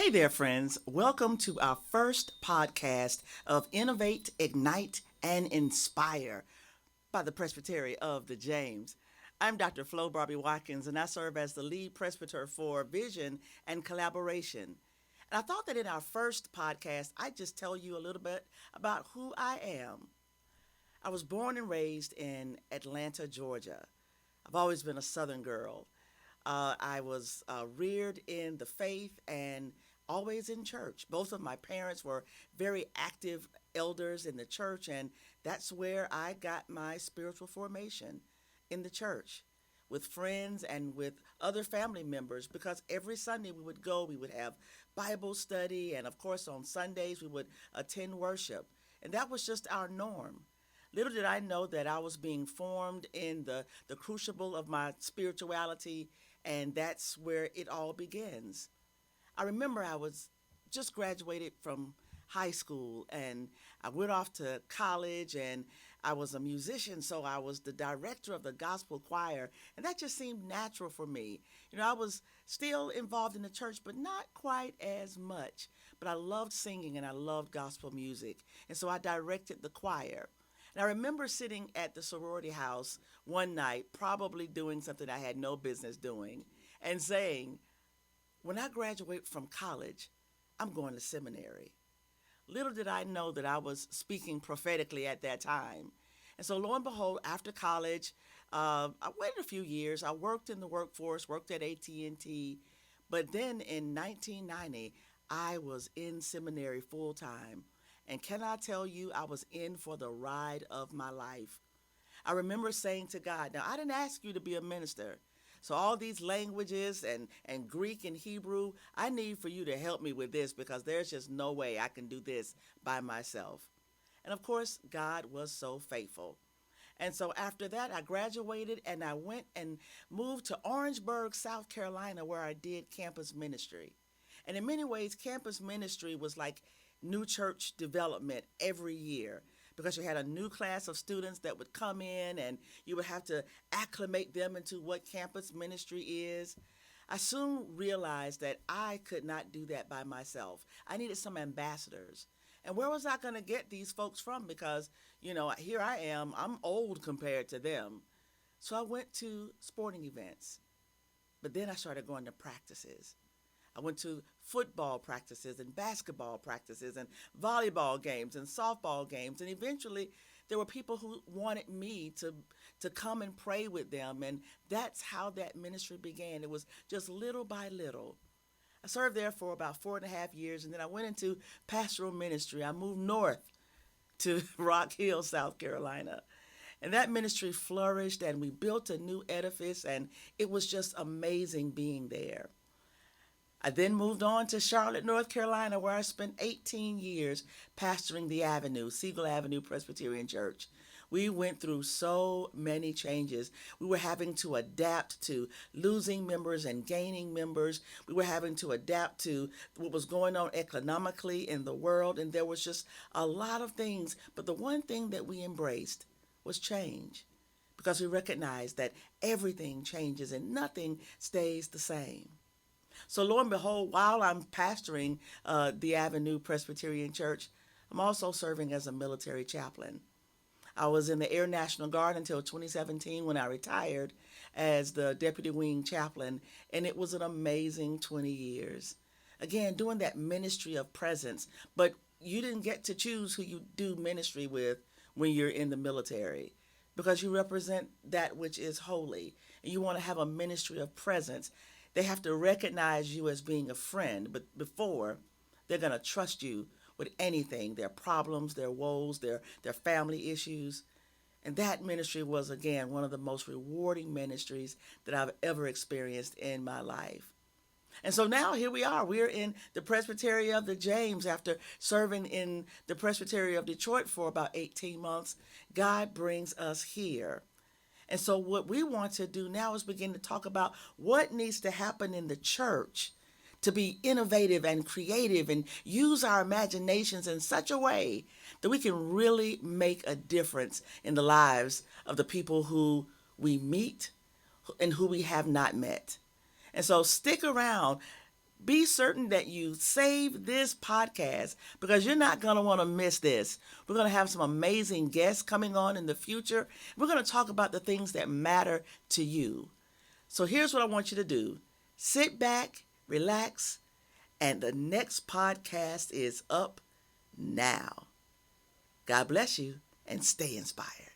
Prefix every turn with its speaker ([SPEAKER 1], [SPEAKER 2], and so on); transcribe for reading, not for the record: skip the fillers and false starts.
[SPEAKER 1] Hey there, friends. Welcome to our first podcast of Innovate, Ignite, and Inspire by the Presbytery of the James. I'm Dr. Flo barbee Watkins, and I serve as the lead presbyter for vision and collaboration. And I thought that in our first podcast, I'd just tell you a little bit about who I am. I was born and raised in Atlanta, Georgia. I've always been a Southern girl. I was reared in the faith and always in church. Both of my parents were very active elders in the church, and that's where I got my spiritual formation in the church with friends and with other family members because every Sunday we would go, we would have Bible study, and of course on Sundays we would attend worship. And that was just our norm. Little did I know that I was being formed in the crucible of my spirituality, and that's where it all begins. I remember I was just graduated from high school and I went off to college and I was a musician, so I was the director of the gospel choir, and that just seemed natural for me. I was still involved in the church, but not quite as much. But I loved singing and I loved gospel music, and so I directed the choir. And I remember sitting at the sorority house one night, probably doing something I had no business doing, and saying, when I graduate from college, I'm going to seminary. Little did I know that I was speaking prophetically at that time. And so, lo and behold, after college, I waited a few years. I worked in the workforce, worked at AT&T. But then in 1990, I was in seminary full time. And can I tell you, I was in for the ride of my life. I remember saying to God, now I didn't ask you to be a minister. So all these languages and Greek and Hebrew, I need for you to help me with this because there's just no way I can do this by myself. And of course, God was so faithful. And so after that, I graduated and I went and moved to Orangeburg, South Carolina, where I did campus ministry. And in many ways, campus ministry was like new church development every year because you had a new class of students that would come in and you would have to acclimate them into what campus ministry is. I soon realized that I could not do that by myself. I needed some ambassadors. And where was I going to get these folks from? Because, here I am, I'm old compared to them. So I went to sporting events. But then I started going to practices. I went to football practices and basketball practices and volleyball games and softball games. And eventually there were people who wanted me to come and pray with them. And that's how that ministry began. It was just little by little. I served there for about 4.5 years, and then I went into pastoral ministry. I moved north to Rock Hill, South Carolina. And that ministry flourished, and we built a new edifice, and it was just amazing being there. I then moved on to Charlotte, North Carolina, where I spent 18 years pastoring the Avenue, Siegel Avenue Presbyterian Church. We went through so many changes. We were having to adapt to losing members and gaining members. We were having to adapt to what was going on economically in the world, and there was just a lot of things. But the one thing that we embraced was change because we recognized that everything changes and nothing stays the same. So lo and behold, while I'm pastoring the Avenue Presbyterian Church, I'm also serving as a military chaplain. I was in the Air National Guard until 2017 when I retired as the deputy wing chaplain, and it was an amazing 20 years. Again, doing that ministry of presence, but you didn't get to choose who you do ministry with when you're in the military because you represent that which is holy, and you want to have a ministry of presence. They have to recognize you as being a friend, but before they're going to trust you with anything, their problems, their woes, their family issues. And that ministry was, again, one of the most rewarding ministries that I've ever experienced in my life. And so now here we are. We're in the Presbytery of the James after serving in the Presbytery of Detroit for about 18 months. God brings us here. And so what we want to do now is begin to talk about what needs to happen in the church to be innovative and creative and use our imaginations in such a way that we can really make a difference in the lives of the people who we meet and who we have not met. And so stick around. Be certain that you save this podcast because you're not going to want to miss this. We're going to have some amazing guests coming on in the future. We're going to talk about the things that matter to you. So here's what I want you to do. Sit back, relax, and the next podcast is up now. God bless you and stay inspired.